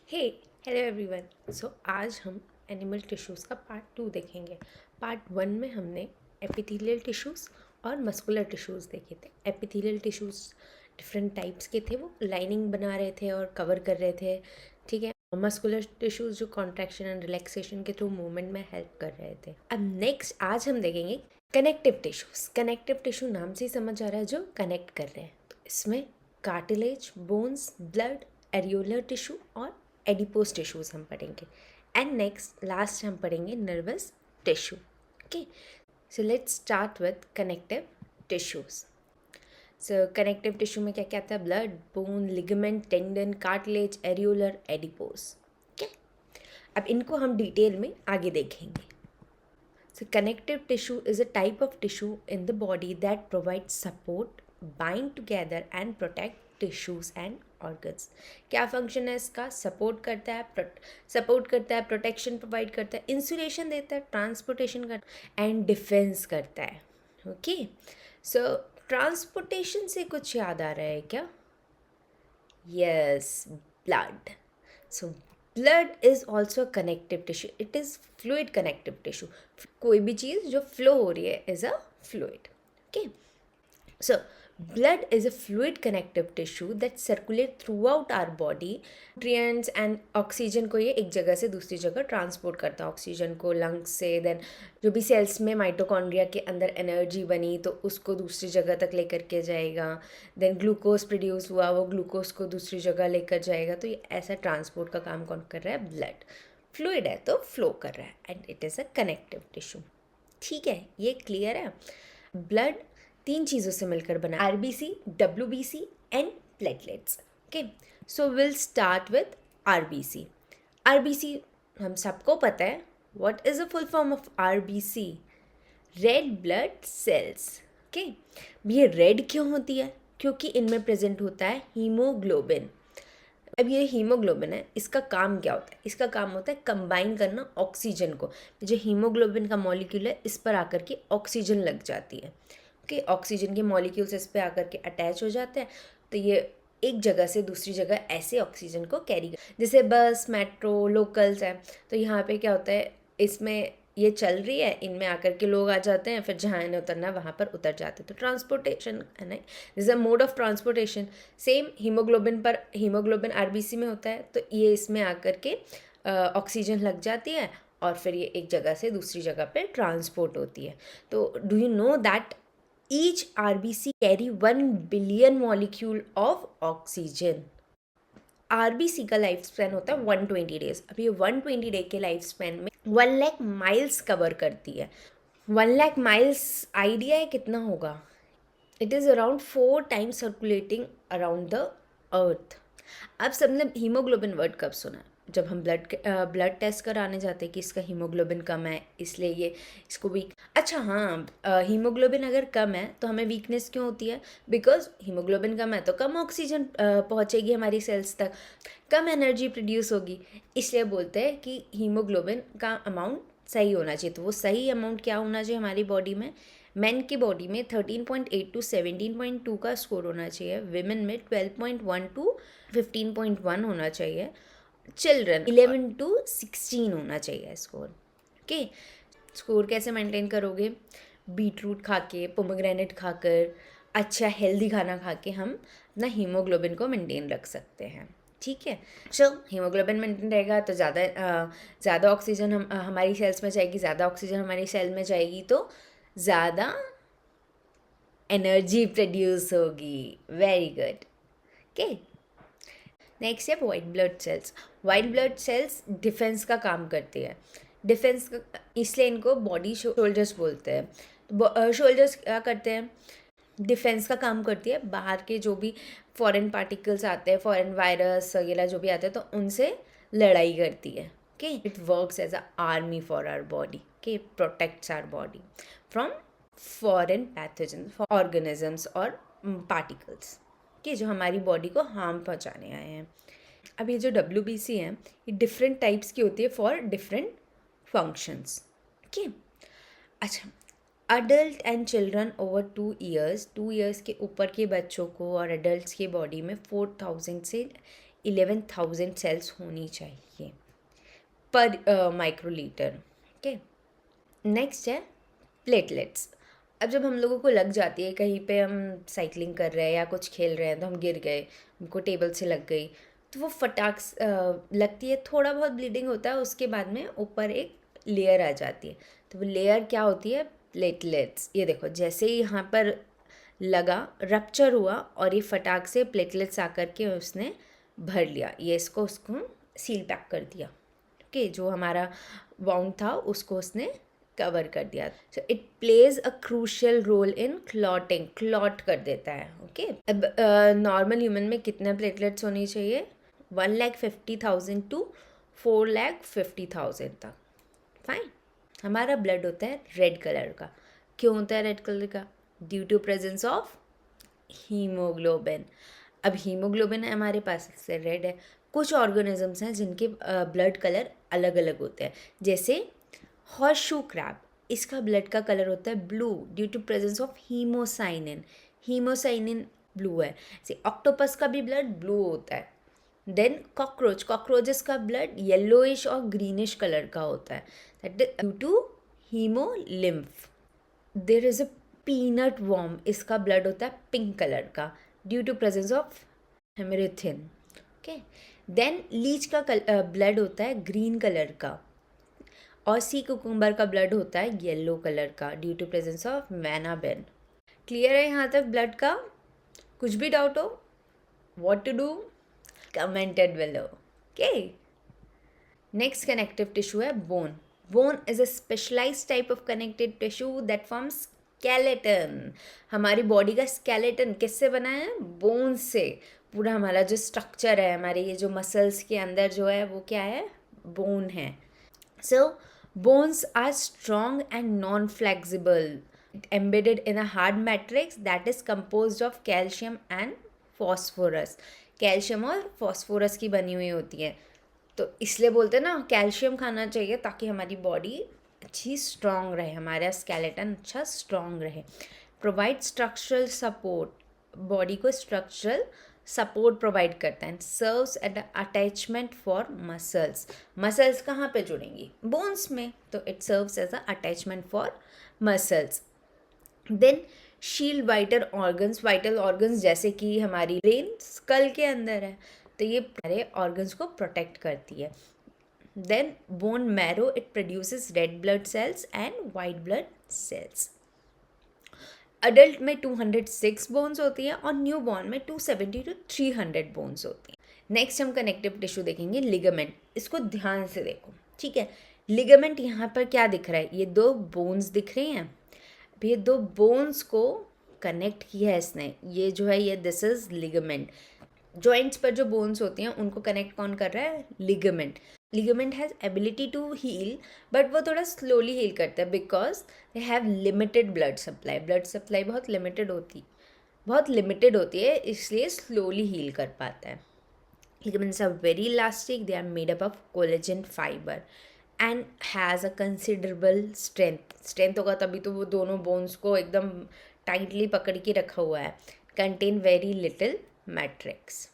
हे hello everyone. आज हम animal tissues का पार्ट 2 देखेंगे। पार्ट 1 में हमने एपिथेलियल टिश्यूज़ और मस्कुलर टिश्यूज़ देखे थे। एपिथेलियल टिश्यूज़ डिफरेंट टाइप्स के थे, वो लाइनिंग बना रहे थे और कवर कर रहे थे, ठीक है। मस्कुलर टिश्यूज़ जो कॉन्ट्रैक्शन एंड रिलैक्सेशन के थ्रू मूवमेंट में हेल्प कर रहे थे। अब नेक्स्ट आज हम देखेंगे कनेक्टिव टिश्यूज़। कनेक्टिव टिश्यू नाम से ही समझ आ रहा है, जो कनेक्ट कर रहे हैं। तो इसमें cartilage, bones, blood, areolar tissue और एडिपोज टिश्यूज़ हम पढ़ेंगे। एंड नेक्स्ट लास्ट हम पढ़ेंगे nervous tissue. Okay, so let's start with connective tissues. So connective tissue में क्या क्या आता है? Blood, bone, ligament, tendon, cartilage, areolar, adipose. Okay, अब इनको हम डिटेल में आगे देखेंगे। So connective tissue is a type of tissue in the body that provides support, bind together and protect tissues and organs. क्या फंक्शन है इसका? Support करता है, प्रोटेक्शन प्रोवाइड करता है, इंसुलेशन देता है, ट्रांसपोर्टेशन करता है एंड डिफेंस करता है। ओके, सो ट्रांसपोर्टेशन से कुछ याद आ रहा है क्या? Yes, blood. So blood is also a connective tissue. It is fluid connective tissue. कोई भी चीज़ जो flow हो रही है is a fluid. Okay. So blood is a fluid connective tissue that circulate throughout our body. Nutrients and oxygen को ये एक जगह से दूसरी जगह ट्रांसपोर्ट करता है। ऑक्सीजन को लंग्स से, देन जो भी सेल्स में माइटोकॉन्ड्रिया के अंदर एनर्जी बनी तो उसको दूसरी जगह तक लेकर के जाएगा। देन ग्लूकोज प्रोड्यूस हुआ, वो ग्लूकोज को दूसरी जगह लेकर जाएगा। तो ये ऐसा ट्रांसपोर्ट का काम कौन कर रहा है? ब्लड। फ्लूइड है तो फ्लो कर रहा है and it is a connective tissue. ठीक है, ये क्लियर है। ब्लड 3 चीज़ों से मिलकर बना, RBC, WBC and platelets. Okay, so will start with RBC। RBC हम सबको पता है। What is the full form of RBC? Red blood sales. Okay, ये रेड क्यों होती है? क्योंकि इनमें प्रेजेंट होता है हीमोग्लोबिन। अब ये हीमोग्लोबिन है, इसका काम क्या होता है? इसका काम होता है कंबाइन करना ऑक्सीजन को। जो हीमोग्लोबिन का मॉलिक्यूल है, इस पर आकर के ऑक्सीजन लग जाती है। ओके, ऑक्सीजन के मॉलिक्यूल्स इस पर आकर के अटैच हो जाते हैं, तो ये एक जगह से दूसरी जगह ऐसे ऑक्सीजन को कैरी कर, जैसे बस, मेट्रो, लोकल्स है, तो यहाँ पे क्या होता है, इसमें ये चल रही है, इनमें आकर के लोग आ जाते हैं, फिर जहाँ इन्हें उतरना है वहाँ पर उतर जाते हैं। तो ट्रांसपोर्टेशन है ना, this a mode of transportation. Same haemoglobin RBC में होता है, तो ये इसमें आकर के ऑक्सीजन लग जाती है और फिर ये एक जगह से दूसरी जगह पे ट्रांसपोर्ट होती है। तो do you know that each RBC carry 1 billion molecule of oxygen. RBC का लाइफ स्पैन होता है 120 डेज। अब ये 120 डे के लाइफ स्पैन में 1 लाख माइल्स कवर करती है। 1 लाख माइल्स आइडिया है कितना होगा? It is around 4 times circulating around the earth. अब सबने हीमोग्लोबिन वर्ड कब सुना है? जब हम ब्लड टेस्ट कराने जाते हैं कि इसका हीमोग्लोबिन कम है, इसलिए ये इसको वीक। अच्छा हाँ, हीमोग्लोबिन अगर कम है तो हमें वीकनेस क्यों होती है? बिकॉज हीमोग्लोबिन कम है तो कम ऑक्सीजन पहुँचेगी हमारी सेल्स तक, कम एनर्जी प्रोड्यूस होगी। इसलिए बोलते हैं कि हीमोग्लोबिन का अमाउंट सही होना चाहिए। तो वो सही अमाउंट क्या होना चाहिए हमारी बॉडी में? मेन की बॉडी में 13.8 टू 17.2 का स्कोर होना चाहिए, विमेन में 12.1 टू 15.1 होना चाहिए, चिल्ड्रन 11 टू 16 होना चाहिए स्कोर। ओके, स्कोर कैसे मेंटेन करोगे? बीट रूट खा के, पोमोग्रेनेट खाकर, अच्छा हेल्दी खाना खा के हम अपना हीमोग्लोबिन को मेंटेन रख सकते हैं। ठीक है, सो हीमोग्लोबिन मेंटेन रहेगा तो ज़्यादा ऑक्सीजन हमारी सेल्स में जाएगी, ज़्यादा ऑक्सीजन हमारी सेल में जाएगी तो ज़्यादा एनर्जी प्रोड्यूस होगी। Very good. ओके, नेक्स्ट है white blood sales. White blood sales defence का काम करती है। डिफेंस का, इसलिए इनको बॉडी शोल्जर्स बोलते हैं। शोल्जर्स क्या करते हैं? डिफेंस का काम करती है। बाहर के जो भी फॉरेन पार्टिकल्स आते हैं, फॉरेन वायरस वगैरह जो भी आते हैं, तो उनसे लड़ाई करती है। Okay, it works as a army for our body. Okay, protects our body from foreign pathogen organisms और पार्टिकल्स कि जो हमारी बॉडी को हार्म पहुंचाने आए हैं। अब ये जो WBC है, ये डिफरेंट टाइप्स की होती है फॉर डिफरेंट फंक्शंस। ओके, अच्छा, adult and children over 2 years के ऊपर के बच्चों को और अडल्ट के बॉडी में 4000 से 11,000 सेल्स होनी चाहिए पर माइक्रोलीटर। ओके, नेक्स्ट है प्लेटलेट्स। अब जब हम लोगों को लग जाती है, कहीं पे हम साइकिलिंग कर रहे हैं या कुछ खेल रहे हैं तो हम गिर गए, हमको टेबल से लग गई, तो वो लगती है, थोड़ा बहुत ब्लीडिंग होता है, उसके बाद में ऊपर एक लेयर आ जाती है। तो वो लेयर क्या होती है? प्लेटलेट्स। ये देखो, जैसे ही यहाँ पर लगा, रप्चर हुआ और ये फटाक से प्लेटलेट्स आकर के उसने भर लिया, ये इसको उसको सील पैक कर दिया। ओके, जो हमारा वाउंड था उसको उसने कवर कर दिया। So it plays a crucial role in clotting, clot कर देता है। ओके, अब नॉर्मल ह्यूमन में कितने प्लेटलेट्स होनी चाहिए? 1,50,000 to 4,50,000 तक। फाइन। हमारा ब्लड होता है रेड कलर का। क्यों होता है रेड कलर का? Due to presence of haemoglobin. अब हीमोग्लोबिन है हमारे पास, से रेड है। कुछ ऑर्गेनिजम्स हैं जिनके ब्लड कलर अलग अलग होते हैं, जैसे हॉर्सशू क्रैब, इसका ब्लड का कलर होता है blue due to presence of haemocyanin. Haemocyanin blue है। से ऑक्टोपस का भी ब्लड ब्लू होता है। देन कॉकरोचेस का ब्लड येलोइश और ग्रीनिश कलर का होता है, that is due to haemolymph. There is a peanut worm, इसका ब्लड होता है पिंक कलर का due to presence of haemerythrin. Okay, then leech का ब्लड होता है ग्रीन कलर का, और सी कुकुम्बर का ब्लड होता है येलो कलर का due to presence of vanabin. Clear है यहाँ तक ब्लड का? कुछ भी डाउट हो, what to do, commented below. Okay, next connective tissue है bone. Bone is a specialised type of connective tissue that forms skeleton. हमारी बॉडी का स्केलेटन किससे बना है? बोन से। पूरा हमारा जो स्ट्रक्चर है, हमारे ये जो मसल्स के अंदर जो है वो क्या है? बोन है। So, bones are strong and non-flexible, embedded in a hard matrix that is composed of calcium and phosphorus. Calcium और फॉस्फोरस की बनी हुई होती है, तो इसलिए बोलते हैं ना कैल्शियम खाना चाहिए ताकि हमारी बॉडी अच्छी स्ट्रांग रहे, हमारा स्केलेटन अच्छा स्ट्रांग रहे। प्रोवाइड स्ट्रक्चरल सपोर्ट, बॉडी को स्ट्रक्चरल सपोर्ट प्रोवाइड करता है। Serves at attachment for muscles. Muscles कहाँ पे जुड़ेंगी? बोन्स में, तो it serves as a attachment for muscles. Then shield vital organs जैसे कि हमारी ब्रेन स्कल के अंदर है, तो ये सारे ऑर्गन्स को प्रोटेक्ट करती है। Then bone marrow, it produces red blood cells and white blood cells. Adult में 206 बोन्स होती हैं और न्यू बॉर्न में 270 to 300 बोन्स होती हैं। नेक्स्ट हम कनेक्टिव टिश्यू देखेंगे लिगामेंट। इसको ध्यान से देखो, ठीक है। लिगामेंट यहाँ पर क्या दिख रहा है? ये दो बोन्स दिख रहे हैं। ये दो बोन्स को कनेक्ट किया है इसने, ये जो है ये दिस इज लिगामेंट। जॉइंट्स पर जो बोन्स होती हैं उनको कनेक्ट कौन कर रहा है? Ligament. Ligament has ability to heal, but वो थोड़ा स्लोली हील करता है because they have limited blood supply. Blood supply बहुत लिमिटेड होती है, इसलिए स्लोली हील कर पाता है। Ligaments are very elastic, they are made up of collagen fibre and has a considerable strength होगा तभी तो वो दोनों बोन्स को एकदम टाइटली पकड़ के रखा हुआ है। Contain very little matrix.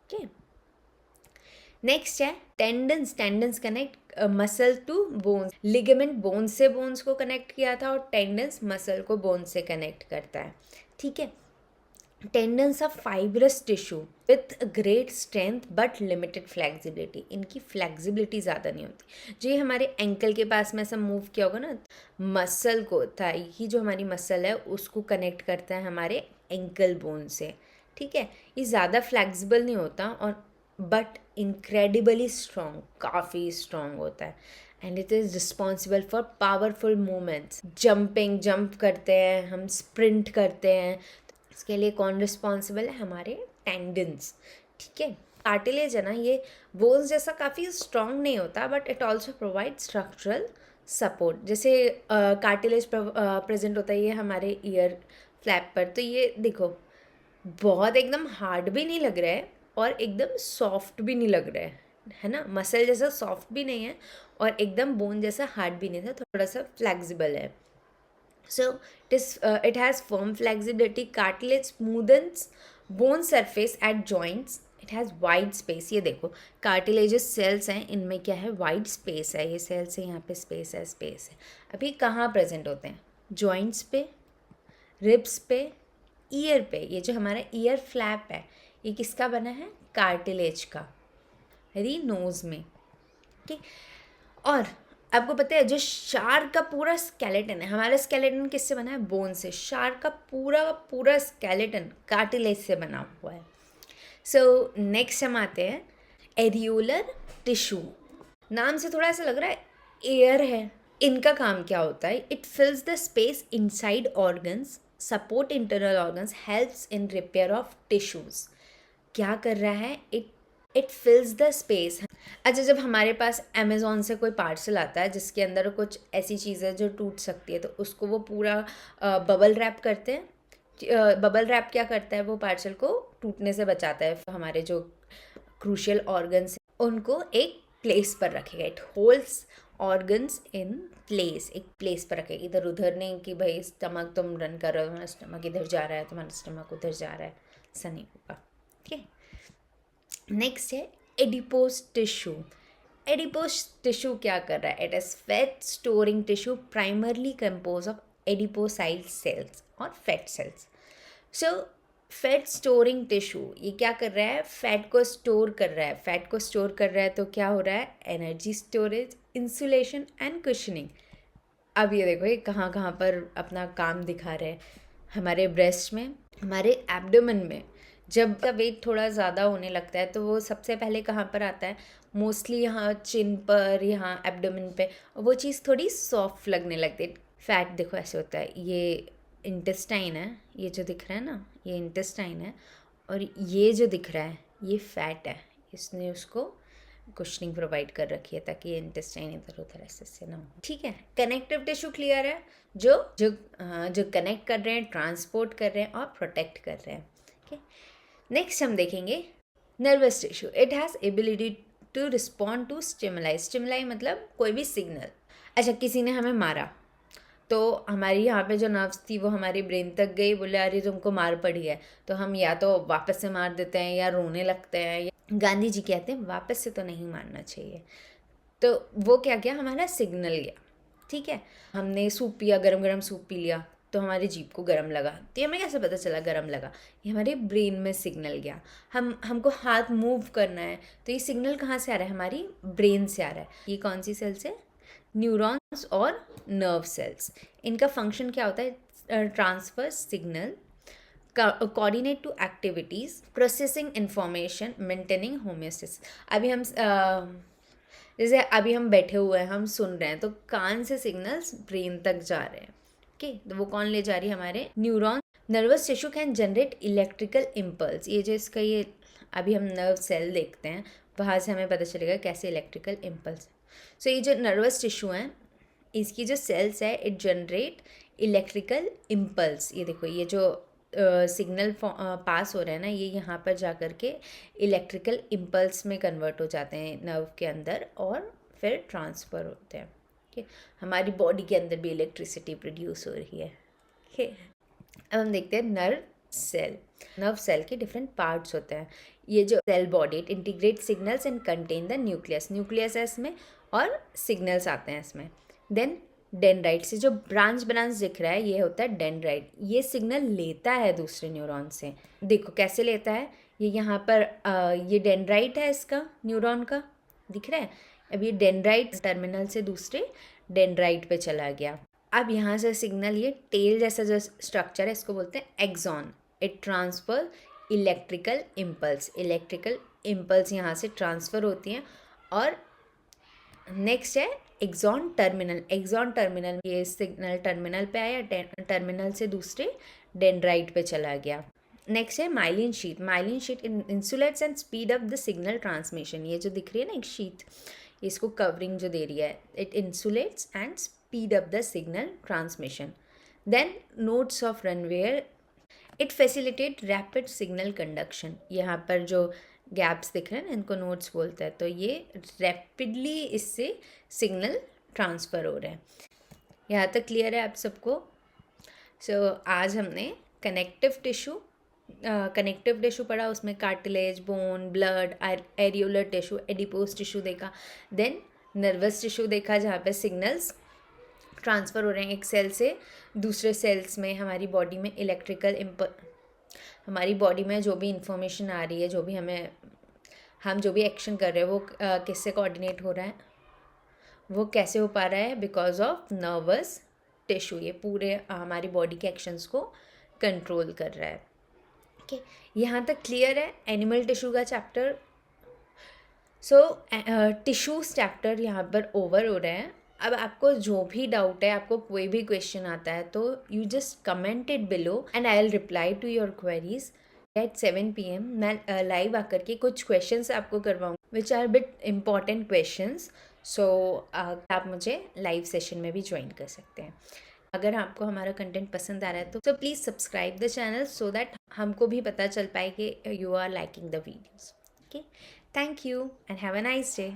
Okay, next है tendons connect muscle to bones. Ligament bones से बोन्स को कनेक्ट किया था और टेंडन्स मसल को बोन्स से कनेक्ट करता है, ठीक है। Tendons are fibrous tissue with great strength but limited flexibility. इनकी फ्लेक्सिबिलिटी ज़्यादा नहीं होती। जो ये हमारे एंकल के पास में ऐसा मूव किया होगा ना, मसल को, थाई ही जो हमारी मसल है उसको कनेक्ट करता है हमारे एंकल बोन से, ठीक है। ये ज़्यादा फ्लेक्सिबल नहीं होता और बट इनक्रेडिबली स्ट्रॉन्ग, काफ़ी स्ट्रॉन्ग होता है। And it is responsible for powerful movements. Jump करते हैं हम, स्प्रिंट करते हैं, इसके लिए कौन रिस्पॉन्सिबल है? हमारे टेंडन्स, ठीक है। कार्टिलेज है ना, ये बोन्स जैसा काफ़ी स्ट्रॉन्ग नहीं होता but it also provide structural support. जैसे कार्टिलेज प्रेजेंट होता है ये हमारे ईयर फ्लैप पर, तो ये देखो बहुत एकदम हार्ड भी नहीं लग रहा है और एकदम सॉफ्ट भी नहीं लग रहा है ना। मसल जैसा सॉफ्ट भी नहीं है और एकदम बोन जैसा हार्ड भी नहीं था, थोड़ा सा फ्लेक्सिबल है। So it has firm flexibility. Cartilage smoothens bone surface at joints. It has wide space. ये देखो कार्टिलेजस सेल्स हैं, इनमें क्या है, वाइड स्पेस है, ये सेल्स है, यहाँ पे स्पेस है। अभी कहाँ प्रेजेंट होते हैं, जॉइंट्स पे, रिब्स पे, ईयर पे। ये जो हमारा ईयर फ्लैप है ये किसका बना है, कार्टिलेज का, यदि नोज में। ठीक, और आपको पता है जो शार्क का पूरा स्केलेटन है, हमारा स्केलेटन किससे बना है, बोन से। शार्क का पूरा स्केलेटन कार्टिलेज से बना हुआ है। सो नेक्स्ट हम आते हैं एरियोलर टिश्यू। नाम से थोड़ा ऐसा लग रहा है एयर है। इनका काम क्या होता है, it फिल्स the space inside organs, support internal organs, helps in repair of tissues. क्या कर रहा है, इट फिल्स द स्पेस। अच्छा, जब हमारे पास अमेज़ॉन से कोई पार्सल आता है जिसके अंदर कुछ ऐसी चीज़ है जो टूट सकती है, तो उसको वो पूरा बबल रैप करते हैं। बबल रैप क्या करता है, वो पार्सल को टूटने से बचाता है। हमारे जो क्रूशियल ऑर्गन्स उनको एक प्लेस पर रखेगा। It holds organs in place, एक प्लेस पर रखेगा, इधर उधर नहीं कि भाई स्टमक तुम रन कर रहे हो, तुम्हारा स्टमक इधर जा रहा है, तुम्हारा स्टमक उधर जा रहा है, ऐसा नहीं होगा। ठीक है, नेक्स्ट है एडिपोज टिश्यू। एडिपोज टिश्यू क्या कर रहा है, it is fat storing tissue primarily compose of adipocyte cells और fat cells. So fat storing tissue ये क्या कर रहा है, फैट को स्टोर कर रहा है। फैट को स्टोर कर रहा है तो क्या हो रहा है, energy storage, insulation and cushioning. अब ये देखो ये कहाँ कहाँ पर अपना काम दिखा रहे हैं, हमारे ब्रेस्ट में, हमारे एब्डोमेन में। जब का वेट थोड़ा ज़्यादा होने लगता है तो वो सबसे पहले कहाँ पर आता है, मोस्टली यहाँ चिन पर, यहाँ एब्डोमेन पे, वो चीज़ थोड़ी सॉफ्ट लगने लगती है। फैट देखो ऐसे होता है, ये इंटेस्टाइन है, ये जो दिख रहा है ना ये इंटेस्टाइन है, और ये जो दिख रहा है ये फैट है। इसने उसको कुशनिंग प्रोवाइड कर रखी है ताकि ये इंटेस्टाइन इधर उधर ऐसे ना हो। ठीक है, कनेक्टिव टिश्यू क्लियर है, जो कनेक्ट कर रहे हैं, ट्रांसपोर्ट कर रहे हैं और प्रोटेक्ट कर रहे हैं। ठीक, नेक्स्ट हम देखेंगे nervous tissue. It has ability to respond to stimuli. Stimuli मतलब कोई भी सिग्नल। अच्छा, किसी ने हमें मारा तो हमारी यहाँ पे जो नर्व्स थी वो हमारी ब्रेन तक गई, बोले अरे तुमको मार पड़ी है, तो हम या तो वापस से मार देते हैं या रोने लगते हैं। या गांधी जी कहते हैं वापस से तो नहीं मारना चाहिए। तो वो क्या किया, हमारा सिग्नल गया। ठीक है, हमने सूप पिया, गरम गरम सूप पी लिया तो हमारी जीभ को गरम लगा, तो हमें कैसे पता चला गरम लगा, ये हमारे ब्रेन में सिग्नल गया। हमको हाथ मूव करना है तो ये सिग्नल कहाँ से आ रहा है, हमारी ब्रेन से आ रहा है। ये कौन सी सेल्स है, न्यूरॉन्स और नर्व सेल्स। इनका फंक्शन क्या होता है, transfer signal, coordinate to activities, processing information, maintaining homeostasis. अभी हम जैसे अभी हम बैठे हुए हैं, हम सुन रहे हैं तो कान से सिग्नल्स ब्रेन तक जा रहे हैं। ओके, तो वो कौन ले जा रही है, हमारे neuron. Nervous tissue can generate electrical impulse. ये जो इसका ये अभी हम नर्व सेल देखते हैं, वहाँ से हमें पता चलेगा कैसे इलेक्ट्रिकल इम्पल्स। सो ये जो नर्वस टिश्यू है, इसकी जो सेल्स है, इट जनरेट इलेक्ट्रिकल इम्पल्स। ये देखो ये जो सिग्नल पास हो रहे हैं ना, ये यहाँ पर जा कर के इलेक्ट्रिकल इम्पल्स में कन्वर्ट हो जाते हैं नर्व के अंदर और फिर ट्रांसफ़र होते हैं। ठीक, हमारी बॉडी के अंदर भी इलेक्ट्रिसिटी प्रोड्यूस हो रही है। ठीक, अब हम देखते हैं नर्व सेल। नर्व सेल के डिफरेंट पार्ट्स होते हैं। ये जो cell body, it integrate signals and contain the nucleus. Nucleus है इसमें और सिग्नल्स आते हैं इसमें। देन डेंड्राइट से जो ब्रांच दिख रहा है ये होता है डेंड्राइट। ये सिग्नल लेता है दूसरे न्यूरॉन से। देखो कैसे लेता है, ये यहाँ पर ये डेंड्राइट है इसका, न्यूरॉन का दिख रहा है। अब ये डेंड्राइट टर्मिनल से दूसरे डेंड्राइट पे चला गया। अब यहाँ से सिग्नल, ये टेल जैसा जो स्ट्रक्चर है इसको बोलते हैं axon. It transfer electrical impulse. Electrical impulse यहाँ से ट्रांसफ़र होती हैं। और नेक्स्ट है एक्सॉन टर्मिनल। एक्सॉन टर्मिनल, ये सिग्नल टर्मिनल पे आया, टर्मिनल से दूसरे डेंड्राइट पे चला गया। नेक्स्ट है myelin sheath. Myelin sheath insulates and speed up the signal transmission. ये जो दिख रही है ना एक शीट, इसको कवरिंग जो दे रही है, it insulates and speed up the signal transmission. Then nodes of Ranvier, it facilitate rapid signal conduction. यहाँ पर जो गैप्स दिख रहे हैं ना, इनको नोड्स बोलते हैं। तो ये रैपिडली इससे सिग्नल ट्रांसफ़र हो रहे हैं। यहाँ तक क्लियर है आप सबको। सो आज हमने कनेक्टिव टिश्यू, कनेक्टिव टिश्यू पढ़ा, उसमें cartilage, bone, blood, areolar tissue, adipose tissue देखा. देन नर्वस टिश्यू देखा जहाँ पे सिग्नल्स ट्रांसफ़र हो रहे हैं एक सेल से दूसरे सेल्स में. हमारी बॉडी में हमारी बॉडी में जो भी इंफॉर्मेशन आ रही है, जो भी हम जो भी एक्शन कर रहे हैं वो किससे कोऑर्डिनेट हो रहा है, वो कैसे हो पा रहा है, बिकॉज ऑफ नर्वस टिश्यू. ये पूरे हमारी बॉडी के एक्शंस को कंट्रोल कर रहा है. ओके, यहाँ तक क्लियर है एनिमल टिश्यू का चैप्टर. सो टिश्यूज चैप्टर यहाँ पर ओवर हो रहा है. अब आपको जो भी डाउट है, आपको कोई भी क्वेश्चन आता है, तो you just comment it below and I will reply to your queries at 7 PM. मैं लाइव आकर के कुछ क्वेश्चंस आपको करवाऊँ which are bit important questions. So आप मुझे लाइव सेशन में भी ज्वाइन कर सकते हैं. अगर आपको हमारा कंटेंट पसंद आ रहा है तो please subscribe the channel so that हमको भी पता चल पाए कि you are liking the videos. Okay, thank you and have a nice day.